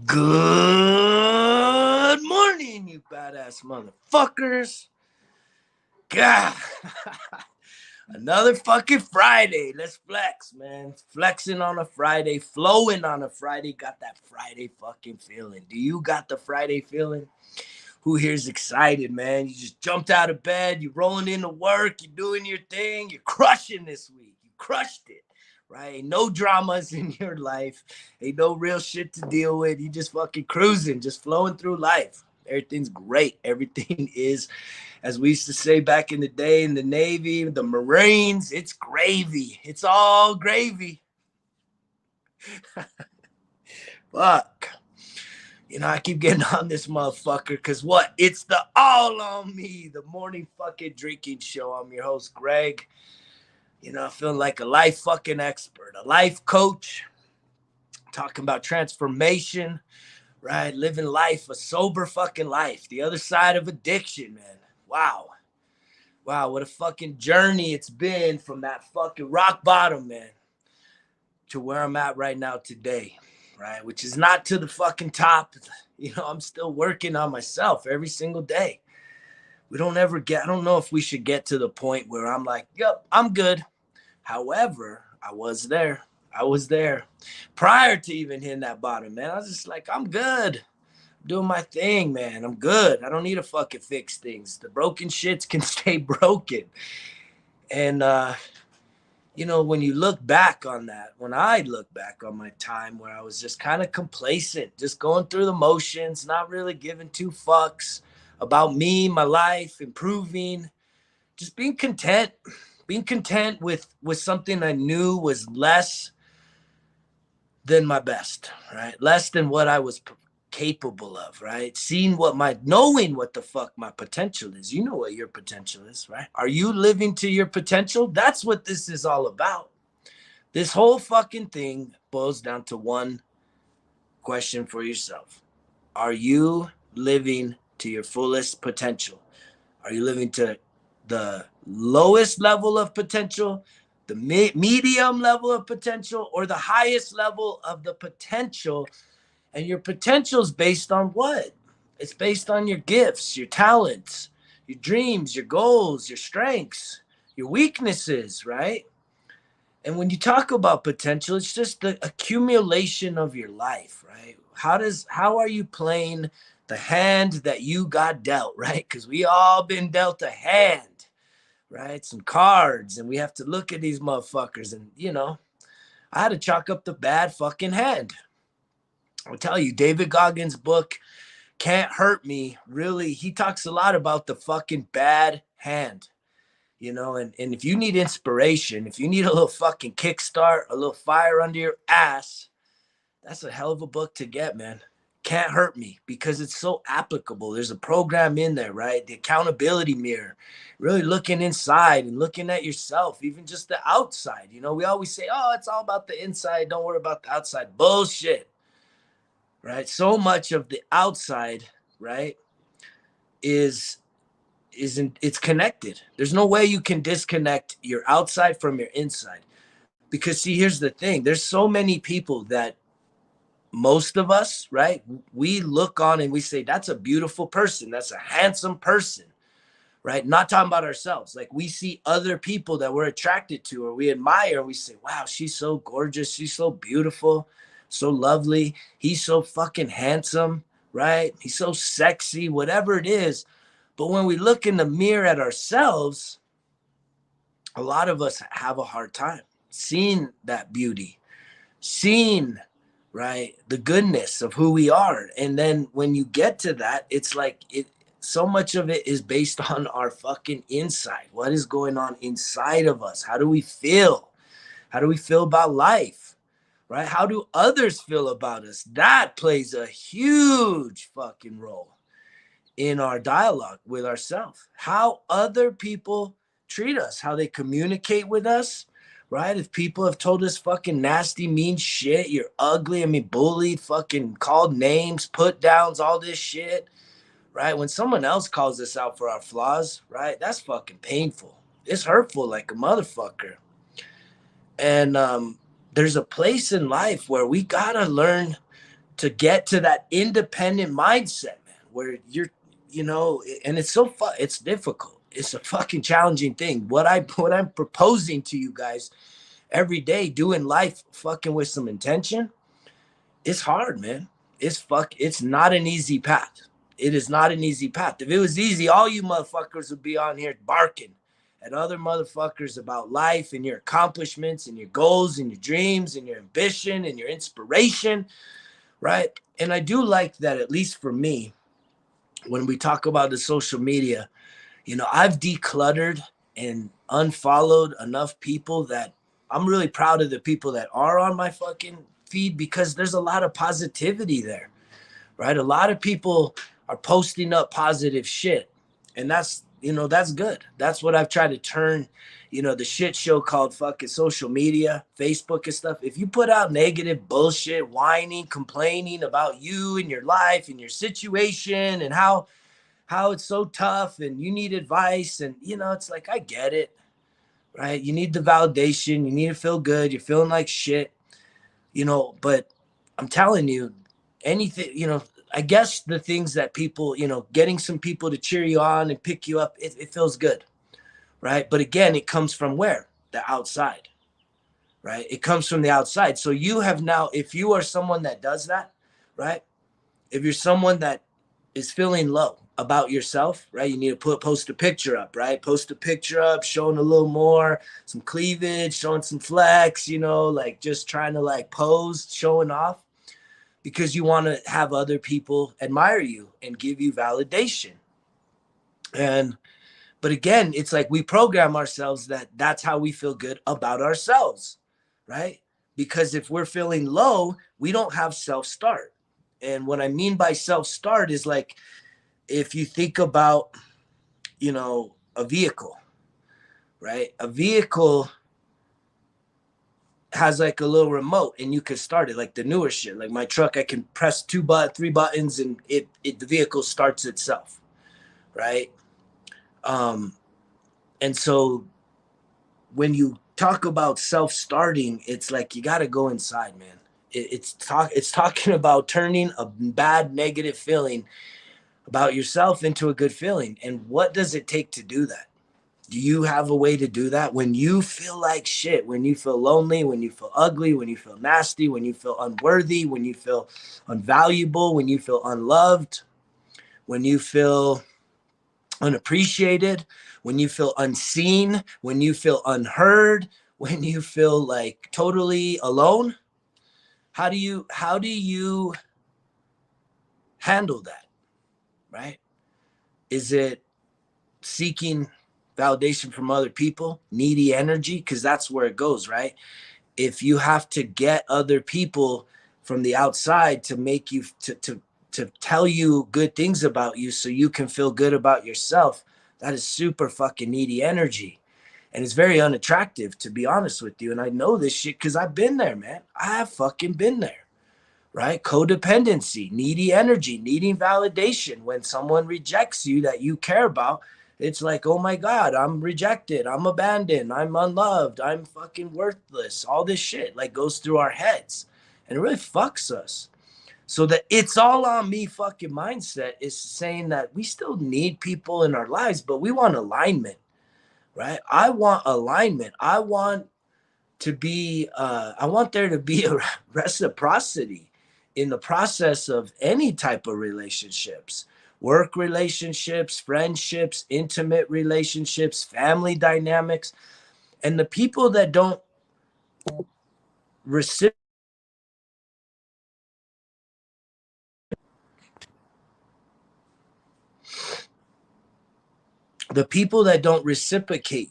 Good morning, you badass motherfuckers. God, another fucking Friday. Let's flex, man. Flexing on a Friday, flowing on a Friday. Got that Friday fucking feeling. Do you got the Friday feeling? Who here's excited, man? You just jumped out of bed. You're rolling into work. You're doing your thing. You're crushing this week. You crushed it, right? Ain't no dramas in your life. Ain't no real shit to deal with. You just fucking cruising, just flowing through life. Everything's great. Everything is, as we used to say back in the day in the Navy, the Marines, it's gravy. It's all gravy. Fuck. I keep getting on this motherfucker because what? It's the All on Me, the morning fucking drinking show. I'm your host, Greg. Feeling like a life fucking expert, a life coach, talking about transformation, right? Living life, a sober fucking life, the other side of addiction, man. Wow. Wow, what a fucking journey it's been from that fucking rock bottom, man, to where I'm at right now today, right? Which is not to the fucking top. I'm still working on myself every single day. I don't know if we should get to the point where I'm like, yep, I'm good. However, I was there. Prior to even hitting that bottom, man. I was just like, I'm good. I'm doing my thing, man. I'm good. I don't need to fucking fix things. The broken shits can stay broken. And, when you look back on that, when I look back on my time where I was just kind of complacent, just going through the motions, not really giving two fucks about me, my life, improving, just being content with something I knew was less than my best, right? Less than what I was capable of, right? Knowing what the fuck my potential is. You know what your potential is, right? Are you living to your potential? That's what this is all about. This whole fucking thing boils down to one question for yourself. Are you living to your fullest potential? Are you living to the lowest level of potential, the medium level of potential, or the highest level of the potential? And your potential is based on what? It's based on your gifts, your talents, your dreams, your goals, your strengths, your weaknesses, right? And when you talk about potential, it's just the accumulation of your life, right? How are you playing the hand that you got dealt, right? Because we all been dealt a hand, right? Some cards, and we have to look at these motherfuckers. And I had to chalk up the bad fucking hand. I'll tell you, David Goggins' book, Can't Hurt Me, really, he talks a lot about the fucking bad hand. And if you need inspiration, if you need a little fucking kickstart, a little fire under your ass, that's a hell of a book to get, man. Can't Hurt Me, because it's so applicable. There's a program in there, right? The accountability mirror, really looking inside and looking at yourself, even just the outside. We always say, oh, it's all about the inside. Don't worry about the outside. Bullshit, right? So much of the outside, right, it's connected. There's no way you can disconnect your outside from your inside. Because see, here's the thing. There's so many people that most of us, right, we look on and we say, that's a beautiful person. That's a handsome person, right? Not talking about ourselves. Like, we see other people that we're attracted to or we admire, and we say, wow, she's so gorgeous. She's so beautiful, so lovely. He's so fucking handsome, right? He's so sexy, whatever it is. But when we look in the mirror at ourselves, a lot of us have a hard time seeing that beauty, seeing, right, the goodness of who we are. And then when you get to that, it's like so much of it is based on our fucking inside. What is going on inside of us? How do we feel? How do we feel about life? Right? How do others feel about us? That plays a huge fucking role in our dialogue with ourselves. How other people treat us, how they communicate with us, right? If people have told us fucking nasty, mean shit, you're ugly, bullied, fucking called names, put downs, all this shit, right? When someone else calls us out for our flaws, right? That's fucking painful. It's hurtful like a motherfucker. And there's a place in life where we gotta learn to get to that independent mindset, man, where you're, and it's so fun. It's difficult. It's a fucking challenging thing. What I'm proposing to you guys every day, doing life fucking with some intention, it's hard, man. It's not an easy path. It is not an easy path. If it was easy, all you motherfuckers would be on here barking at other motherfuckers about life and your accomplishments and your goals and your dreams and your ambition and your inspiration, right? And I do like that, at least for me, when we talk about the social media, I've decluttered and unfollowed enough people that I'm really proud of the people that are on my fucking feed, because there's a lot of positivity there, right? A lot of people are posting up positive shit, and that's good. That's what I've tried to turn, the shit show called fucking social media, Facebook and stuff. If you put out negative bullshit, whining, complaining about you and your life and your situation and how it's so tough and you need advice, and it's like, I get it, right? You need the validation, you need to feel good, you're feeling like shit, but I'm telling you, anything, I guess the things that people, getting some people to cheer you on and pick you up, it feels good, right? But again, it comes from where? The outside, right? It comes from the outside. So you have now, if you are someone that does that, right? If you're someone that is feeling low about yourself, right? You need to post a picture up, right? Post a picture up, showing a little more, some cleavage, showing some flex, like just trying to like pose, showing off, because you want to have other people admire you and give you validation. But again, it's like we program ourselves that that's how we feel good about ourselves, right? Because if we're feeling low, we don't have self-start. And what I mean by self-start is like, if you think about, a vehicle, right? A vehicle has like a little remote and you can start it, like the newer shit. Like my truck, I can press 3 buttons and the vehicle starts itself, right? And so when you talk about self-starting, it's like you got to go inside, man. It's talking about turning a bad negative feeling about yourself into a good feeling. And what does it take to do that? Do you have a way to do that? When you feel like shit, when you feel lonely, when you feel ugly, when you feel nasty, when you feel unworthy, when you feel unvaluable, when you feel unloved, when you feel unappreciated, when you feel unseen, when you feel unheard, when you feel like totally alone, how do you handle that, right? Is it seeking validation from other people, needy energy? Because that's where it goes, right? If you have to get other people from the outside to make you to tell you good things about you so you can feel good about yourself, that is super fucking needy energy. And it's very unattractive, to be honest with you. And I know this shit because I've been there, man. I have fucking been there, right? Codependency, needy energy, needing validation. When someone rejects you that you care about, it's like, oh my God, I'm rejected, I'm abandoned, I'm unloved, I'm fucking worthless. All this shit like goes through our heads and it really fucks us. So that it's all on me fucking mindset is saying that we still need people in our lives, but we want alignment, right? I want alignment. I want there to be a reciprocity in the process of any type of relationships, work relationships, friendships, intimate relationships, family dynamics. And the people that don't reciprocate,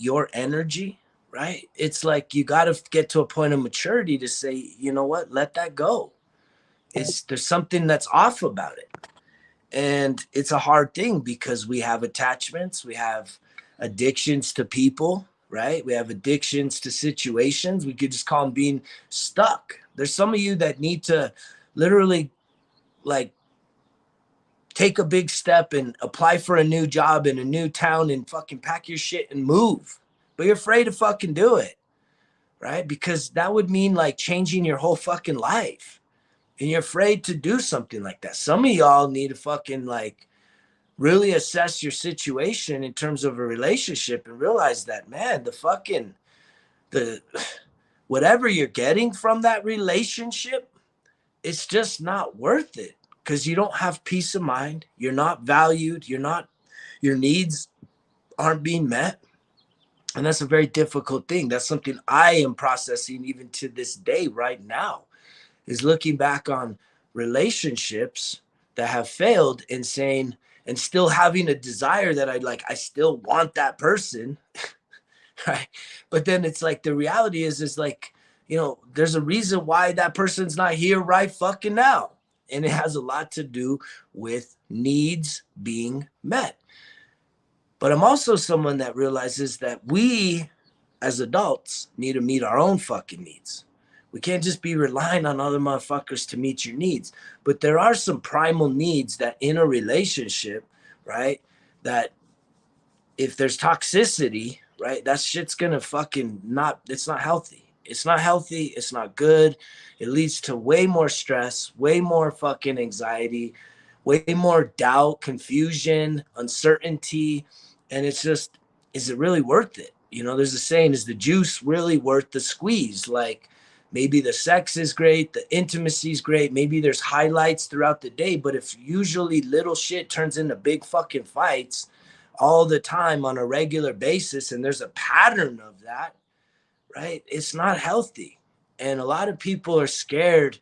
your energy, right? It's like you got to get to a point of maturity to say, you know what, let that go. There's something that's off about it. And it's a hard thing because we have attachments, we have addictions to people, right? We have addictions to situations. We could just call them being stuck. There's some of you that need to literally like take a big step and apply for a new job in a new town and fucking pack your shit and move. But you're afraid to fucking do it, right? Because that would mean like changing your whole fucking life. and you're afraid to do something like that. Some of y'all need to fucking like really assess your situation in terms of a relationship and realize that, man, the whatever you're getting from that relationship, it's just not worth it, because you don't have peace of mind. You're not valued. Your needs aren't being met. And that's a very difficult thing. That's something I am processing even to this day right now, is looking back on relationships that have failed and saying, and still having a desire that I still want that person. Right. But then it's like, the reality is like, there's a reason why that person's not here right fucking now. And it has a lot to do with needs being met. But I'm also someone that realizes that we as adults need to meet our own fucking needs. We can't just be relying on other motherfuckers to meet your needs. But there are some primal needs that in a relationship, right, that if there's toxicity, right, that shit's gonna fucking it's not healthy. It's not healthy. It's not good. It leads to way more stress, way more fucking anxiety, way more doubt, confusion, uncertainty. And it's just, is it really worth it? There's a saying, is the juice really worth the squeeze? Like, maybe the sex is great, the intimacy is great, maybe there's highlights throughout the day, but if usually little shit turns into big fucking fights all the time on a regular basis, and there's a pattern of that, right? It's not healthy. And a lot of people are scared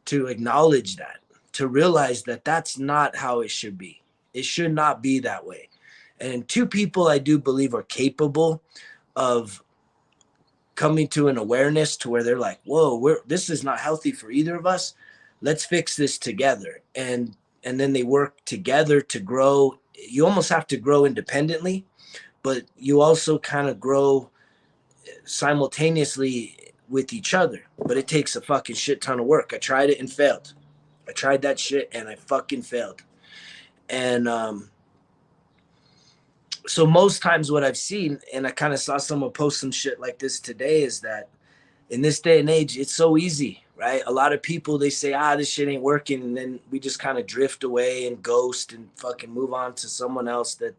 to acknowledge that, to realize that that's not how it should be. It should not be that way. And two people I do believe are capable of coming to an awareness to where they're like, whoa, this is not healthy for either of us. Let's fix this together. And then they work together to grow. You almost have to grow independently, but you also kind of grow simultaneously with each other. But it takes a fucking shit ton of work. I tried it and failed. I tried that shit and I fucking failed. And so most times what I've seen, and I kind of saw someone post some shit like this today, is that in this day and age, it's so easy, right? A lot of people, they say, this shit ain't working. And then we just kind of drift away and ghost and fucking move on to someone else that,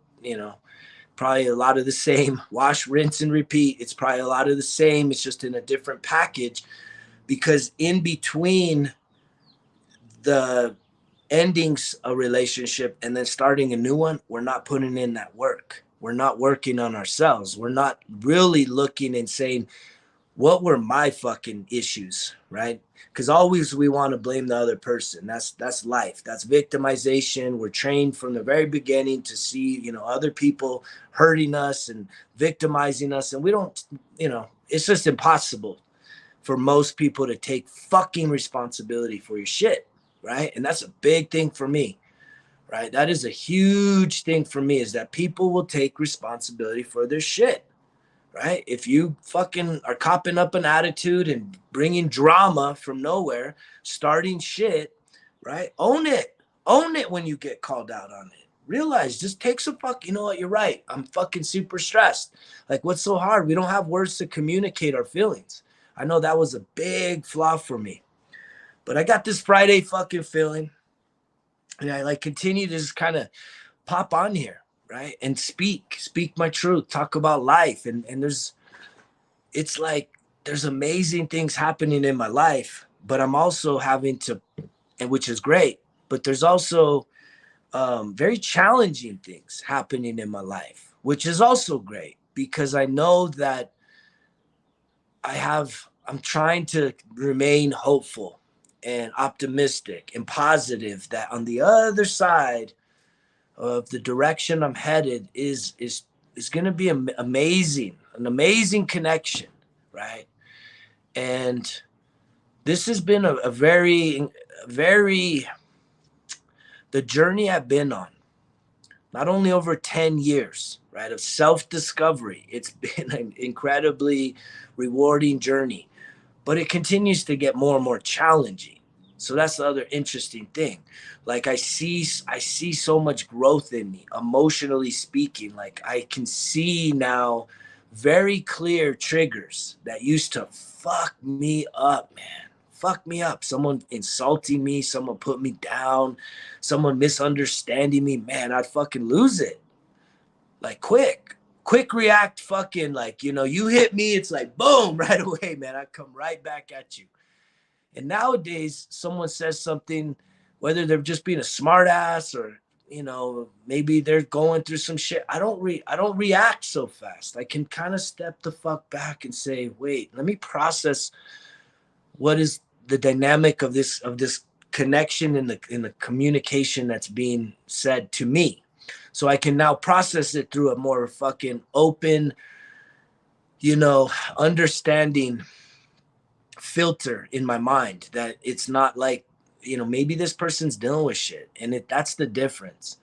probably a lot of the same, wash, rinse, and repeat. It's probably a lot of the same. It's just in a different package, because in between the endings a relationship and then starting a new one, we're not putting in that work. We're not working on ourselves. We're not really looking and saying, what were my fucking issues, right? Because always we want to blame the other person. That's life. That's victimization. We're trained from the very beginning to see, other people hurting us and victimizing us. And we don't, it's just impossible for most people to take fucking responsibility for your shit, right? And that's a big thing for me, right? That is a huge thing for me, is that people will take responsibility for their shit. Right? If you fucking are copping up an attitude and bringing drama from nowhere, starting shit, right? Own it. Own it when you get called out on it. Realize, just take some you know what? You're right. I'm fucking super stressed. Like, what's so hard? We don't have words to communicate our feelings. I know that was a big flaw for me. But I got this Friday fucking feeling. And I continue to just kind of pop on here, right? And speak my truth, talk about life. And it's like, there's amazing things happening in my life, but I'm also having to, and which is great, but there's also very challenging things happening in my life, which is also great, because I know that I'm trying to remain hopeful and optimistic and positive, that on the other side of the direction I'm headed is going to be an amazing connection, right? And this has been a very the journey I've been on, not only over 10 years, right, of self-discovery. It's been an incredibly rewarding journey, but it continues to get more and more challenging. So that's the other interesting thing. Like, I see so much growth in me, emotionally speaking. Like, I can see now very clear triggers that used to fuck me up, man. fuck me up, someone insulting me, someone put me down, someone misunderstanding me, man, I'd fucking lose it. Like quick react, fucking, like, you know, you hit me, it's like boom, right away, man. I come right back at you. And nowadays, someone says something, whether they're just being a smart ass or, you know, maybe they're going through some shit. I don't react so fast. I can kind of step the fuck back and say, wait, let me process what is the dynamic of this connection in the communication that's being said to me. So I can now process it through a more fucking open, you know, understanding filter in my mind, that it's not like, you know, maybe this person's dealing with shit, and that's the difference.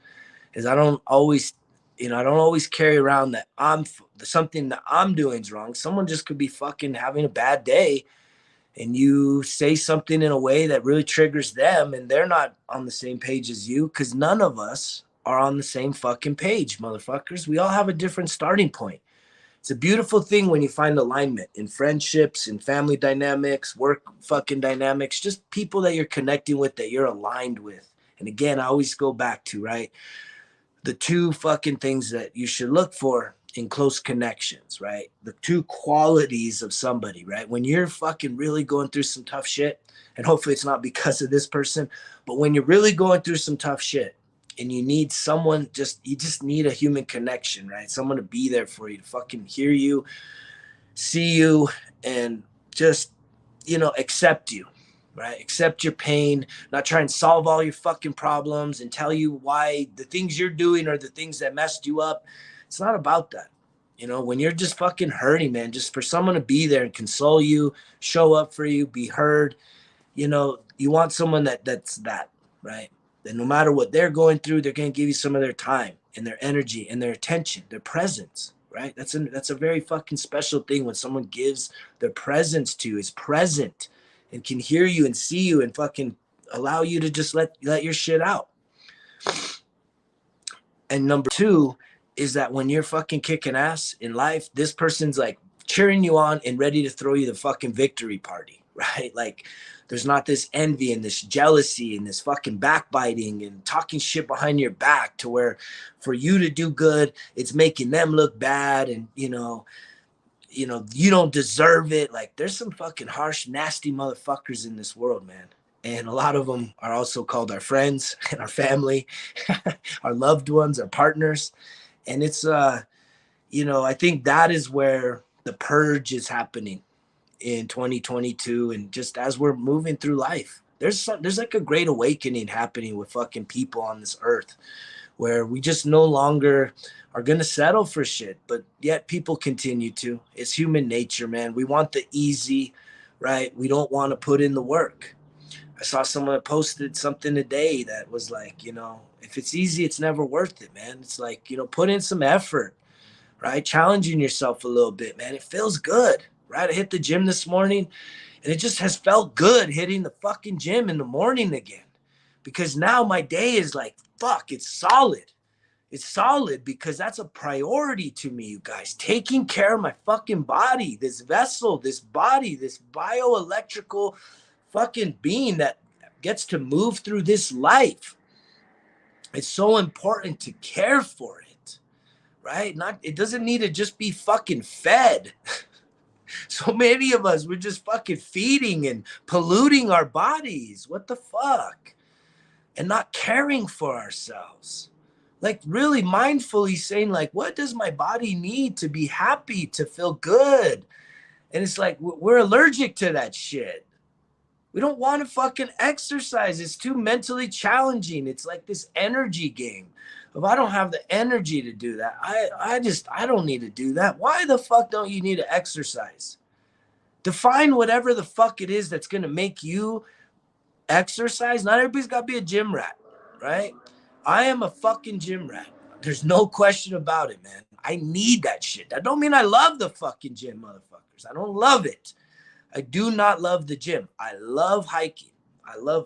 Is I don't always carry around that something that I'm doing is wrong. Someone just could be fucking having a bad day, and you say something in a way that really triggers them, and they're not on the same page as you, because none of us are on the same fucking page, motherfuckers. We all have a different starting point. It's a beautiful thing when you find alignment in friendships, in family dynamics, work fucking dynamics, just people that you're connecting with, that you're aligned with. And again, I always go back to, right, the two fucking things that you should look for in close connections, right? The two qualities of somebody, right? When you're fucking really going through some tough shit, and hopefully it's not because of this person, but when you're really going through some tough shit, and you need someone, you just need a human connection, right? Someone to be there for you, to fucking hear you, see you, and just, you know, accept you, right? Accept your pain, not try and solve all your fucking problems and tell you why the things you're doing are the things that messed you up. It's not about that. You know, when you're just fucking hurting, man, just for someone to be there and console you, show up for you, be heard, you know, you want someone that's that, right? And no matter what they're going through, they're going to give you some of their time and their energy and their attention, their presence, right? That's a very fucking special thing when someone gives their presence to you, is present and can hear you and see you and fucking allow you to just let your shit out. And number two is that when you're fucking kicking ass in life, this person's like cheering you on and ready to throw you the fucking victory party, right? Like, there's not this envy and this jealousy and this fucking backbiting and talking shit behind your back to where for you to do good, it's making them look bad. And, you know, you don't deserve it. Like, there's some fucking harsh, nasty motherfuckers in this world, man. And a lot of them are also called our friends and our family, our loved ones, our partners. And it's, you know, I think that is where the purge is happening in 2022, and just as we're moving through life, there's like a great awakening happening with fucking people on this earth, where we just no longer are gonna settle for shit, but yet people continue to. It's human nature, man. We want the easy, right? We don't want to put in the work. I saw someone posted something today that was like, you know, if it's easy, it's never worth it, man. It's like, you know, put in some effort, right? Challenging yourself a little bit, man. It feels good. Right, I hit the gym this morning, and it just has felt good hitting the fucking gym in the morning again, because now my day is like, fuck, it's solid. It's solid because that's a priority to me, you guys. Taking care of my fucking body, this vessel, this body, this bioelectrical fucking being that gets to move through this life. It's so important to care for it, right? It doesn't need to just be fucking fed. So many of us, we're just fucking feeding and polluting our bodies. What the fuck? And not caring for ourselves. Like, really mindfully saying, like, what does my body need to be happy, to feel good? And it's like, we're allergic to that shit. We don't want to fucking exercise. It's too mentally challenging. It's like this energy game. If I don't have the energy to do that, I don't need to do that. Why the fuck don't you need to exercise? Define whatever the fuck it is that's going to make you exercise. Not everybody's got to be a gym rat, right? I am a fucking gym rat. There's no question about it, man. I need that shit. That don't mean I love the fucking gym, motherfuckers. I don't love it. I do not love the gym. I love hiking.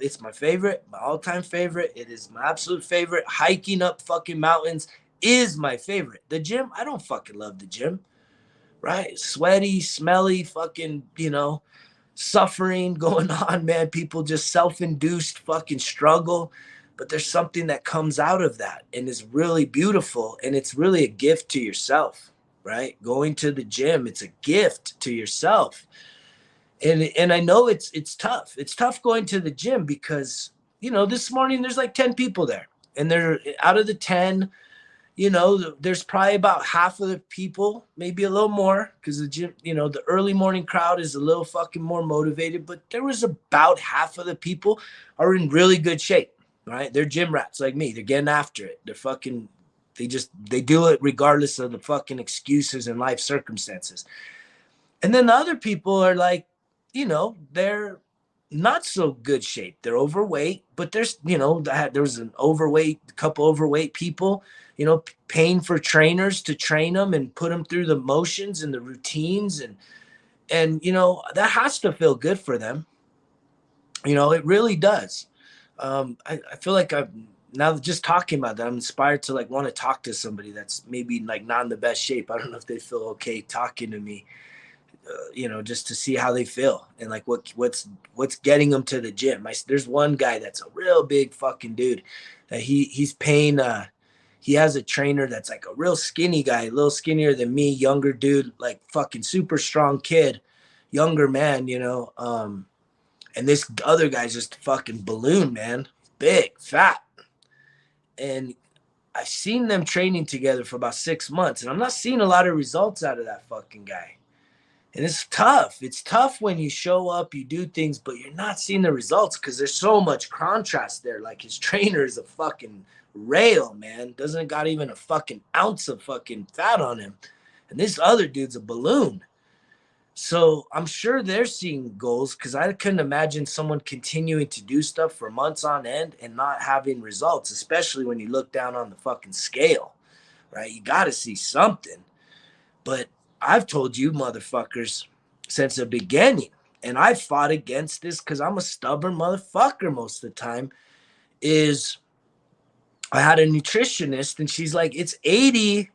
It's my favorite, my all-time favorite. It is my absolute favorite. Hiking up fucking mountains is my favorite. The gym, I don't fucking love the gym, right? Sweaty, smelly, fucking, you know, suffering going on, man. People just self-induced fucking struggle. But there's something that comes out of that and is really beautiful. And it's really a gift to yourself, right? Going to the gym, it's a gift to yourself. And I know it's tough. It's tough going to the gym because, this morning there's like 10 people there. And they're out of the 10, there's probably about half of the people, maybe a little more, because the gym, the early morning crowd is a little fucking more motivated, but there was about half of the people are in really good shape, right? They're gym rats like me. They're getting after it. They do it regardless of the fucking excuses and life circumstances. And then the other people are like, they're not so good shape. They're overweight, but there's, there was a couple overweight people, paying for trainers to train them and put them through the motions and the routines. And that has to feel good for them. It really does. I feel like now just talking about that, I'm inspired to like want to talk to somebody that's maybe like not in the best shape. I don't know if they feel okay talking to me, just to see how they feel and like what's getting them to the gym. There's one guy that's a real big fucking dude that he's paying. He has a trainer that's like a real skinny guy, a little skinnier than me, younger dude, like fucking super strong kid, younger man, and this other guy's just a fucking balloon, man, big, fat. And I've seen them training together for about 6 months, and I'm not seeing a lot of results out of that fucking guy. And it's tough. It's tough when you show up, you do things, but you're not seeing the results because there's so much contrast there. Like his trainer is a fucking rail, man. Doesn't got even a fucking ounce of fucking fat on him. And this other dude's a balloon. So I'm sure they're seeing goals because I couldn't imagine someone continuing to do stuff for months on end and not having results, especially when you look down on the fucking scale, right? You got to see something. But I've told you motherfuckers since the beginning, and I fought against this because I'm a stubborn motherfucker most of the time, is I had a nutritionist and she's like, it's 80%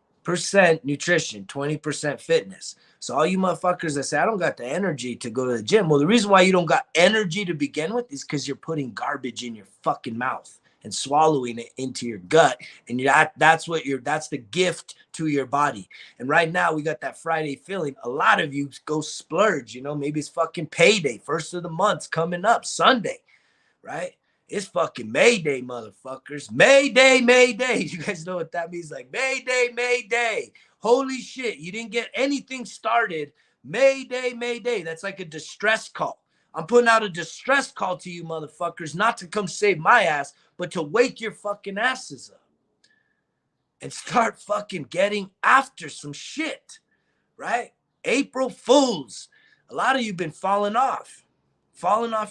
nutrition, 20% fitness. So all you motherfuckers that say, I don't got the energy to go to the gym. Well, the reason why you don't got energy to begin with is because you're putting garbage in your fucking mouth and swallowing it into your gut. And that's the gift to your body. And right now we got that Friday feeling. A lot of you go splurge, maybe it's fucking payday. First of the month's coming up, Sunday, right? It's fucking Mayday, motherfuckers. Mayday, Mayday. You guys know what that means? Like Mayday, Mayday. Holy shit, you didn't get anything started. Mayday, Mayday. That's like a distress call. I'm putting out a distress call to you motherfuckers, not to come save my ass, but to wake your fucking asses up and start fucking getting after some shit, right? April Fools. A lot of you been falling off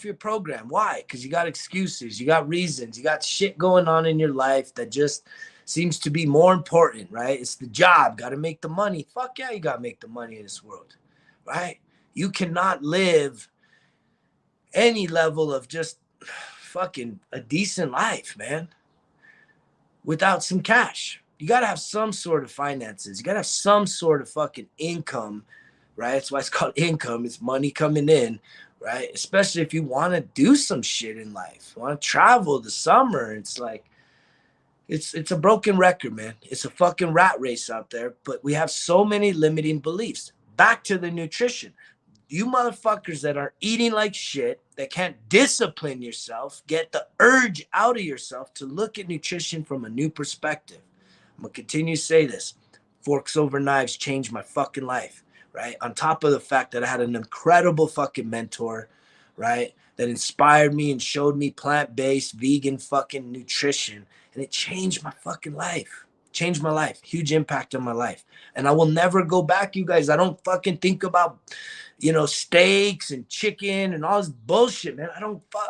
your program. Why? Because you got excuses, you got reasons, you got shit going on in your life that just seems to be more important, right? It's the job, got to make the money. Fuck yeah, you got to make the money in this world, right? You cannot live any level of just fucking a decent life, man, without some cash. You got to have some sort of finances. You got to have some sort of fucking income, right? That's why it's called income. It's money coming in, right? Especially if you want to do some shit in life, you want to travel the summer. It's like, it's a broken record, man. It's a fucking rat race out there, but we have so many limiting beliefs. Back to the nutrition. You motherfuckers that are eating like shit, that can't discipline yourself, get the urge out of yourself to look at nutrition from a new perspective. I'm going to continue to say this. Forks Over Knives changed my fucking life, right? On top of the fact that I had an incredible fucking mentor, right? That inspired me and showed me plant-based, vegan fucking nutrition. And it changed my fucking life. Changed my life. Huge impact on my life. And I will never go back, you guys. I don't fucking think about, steaks and chicken and all this bullshit, man.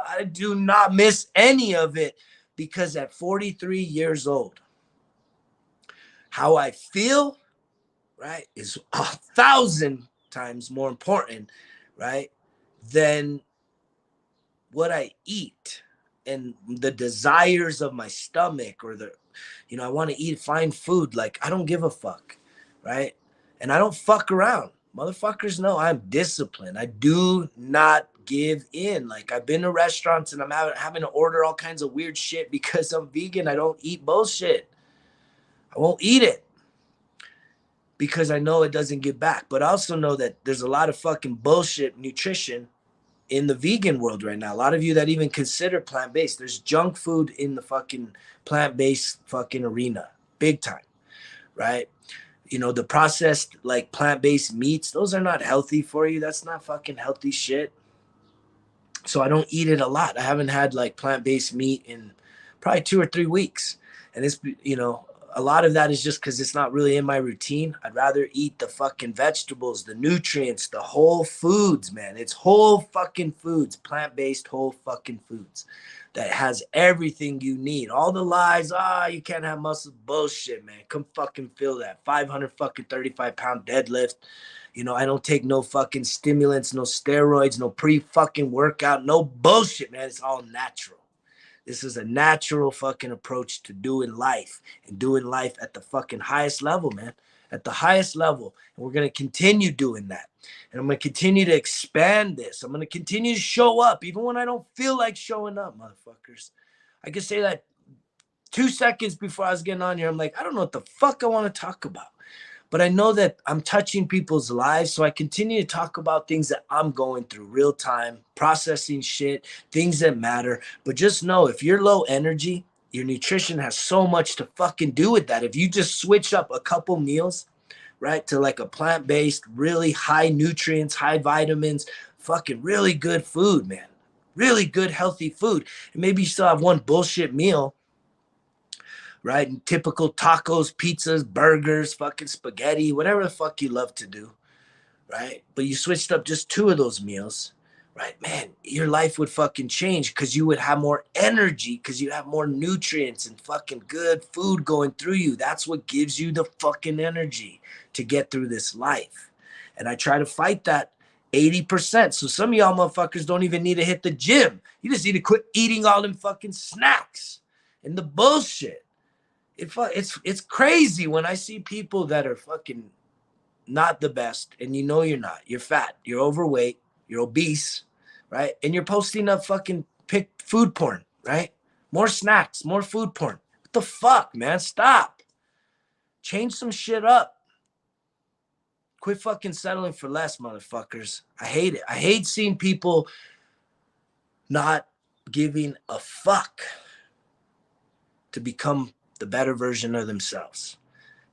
I do not miss any of it because at 43 years old, how I feel, right, is 1,000 times more important, right, than what I eat and the desires of my stomach or I want to eat fine food. Like, I don't give a fuck, right? And I don't fuck around. Motherfuckers know I'm disciplined. I do not give in. Like, I've been to restaurants and I'm having to order all kinds of weird shit because I'm vegan. I don't eat bullshit. I won't eat it because I know it doesn't give back. But I also know that there's a lot of fucking bullshit nutrition in the vegan world right now. A lot of you that even consider plant-based, there's junk food in the fucking plant-based fucking arena, big time, right? You know, the processed like plant-based meats, those are not healthy for you. That's not fucking healthy shit. So I don't eat it a lot. I haven't had like plant-based meat in probably 2 or 3 weeks. And it's, you know, a lot of that is just because it's not really in my routine. I'd rather eat the fucking vegetables, the nutrients, the whole foods, man. It's whole fucking foods, plant-based whole fucking foods that has everything you need. All the lies, you can't have muscle, bullshit, man. Come fucking feel that. 500 fucking 35-pound deadlift. You know, I don't take no fucking stimulants, no steroids, no pre-fucking workout, no bullshit, man. It's all natural. This is a natural fucking approach to doing life and doing life at the fucking highest level, man. At the highest level. And we're going to continue doing that. And I'm going to continue to expand this. I'm going to continue to show up even when I don't feel like showing up, motherfuckers. I can say that 2 seconds before I was getting on here. I'm like, I don't know what the fuck I want to talk about. But I know that I'm touching people's lives, so I continue to talk about things that I'm going through real time, processing shit, things that matter. But just know, if you're low energy, your nutrition has so much to fucking do with that. If you just switch up a couple meals, right, to like a plant-based, really high nutrients, high vitamins, fucking really good food, man. Really good, healthy food. And maybe you still have one bullshit meal, right? And typical tacos, pizzas, burgers, fucking spaghetti, whatever the fuck you love to do, right? But you switched up just 2 of those meals, right? Man, your life would fucking change because you would have more energy, because you have more nutrients and fucking good food going through you. That's what gives you the fucking energy to get through this life. And I try to fight that 80%. So some of y'all motherfuckers don't even need to hit the gym. You just need to quit eating all them fucking snacks and the bullshit. It's crazy when I see people that are fucking not the best, and you know you're not. You're fat, you're overweight, you're obese, right? And you're posting up fucking food porn, right? More snacks, more food porn. What the fuck, man? Stop. Change some shit up. Quit fucking settling for less, motherfuckers. I hate it. I hate seeing people not giving a fuck to become the better version of themselves,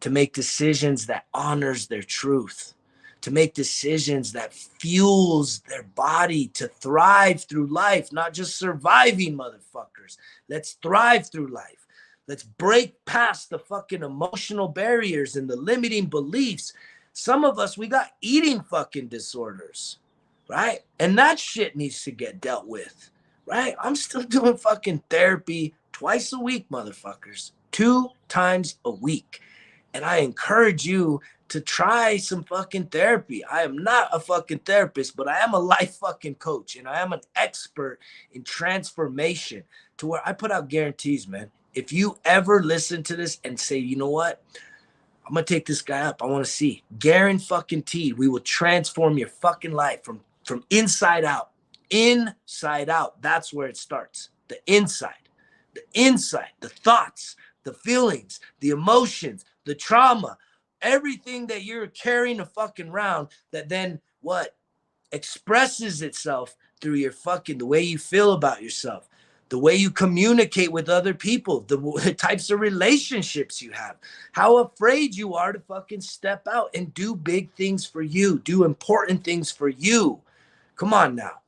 to make decisions that honors their truth, to make decisions that fuels their body to thrive through life, not just surviving, motherfuckers. Let's thrive through life. Let's break past the fucking emotional barriers and the limiting beliefs. Some of us, we got eating fucking disorders, right? And that shit needs to get dealt with, right? I'm still doing fucking therapy twice a week, motherfuckers. 2 times a week. And I encourage you to try some fucking therapy. I am not a fucking therapist, but I am a life fucking coach, and I am an expert in transformation, to where I put out guarantees, man. If you ever listen to this and say, you know what, I'm gonna take this guy up, I want to see, guaranteed, we will transform your fucking life from inside out. Inside out. That's where it starts. The inside, the thoughts, the feelings, the emotions, the trauma, everything that you're carrying a fucking around, that then what expresses itself through your fucking, the way you feel about yourself, the way you communicate with other people, the types of relationships you have, how afraid you are to fucking step out and do big things for you, do important things for you. Come on now.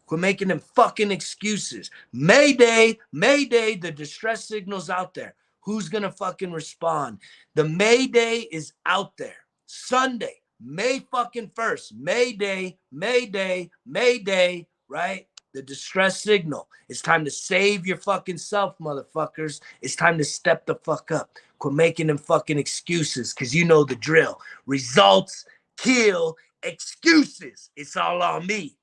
Quit making them fucking excuses. Mayday, Mayday, the distress signal's out there. Who's gonna fucking respond? The Mayday is out there. Sunday, May fucking 1st. Mayday, Mayday, Mayday, right? The distress signal. It's time to save your fucking self, motherfuckers. It's time to step the fuck up. Quit making them fucking excuses, because you know the drill. Results kill excuses. It's all on me.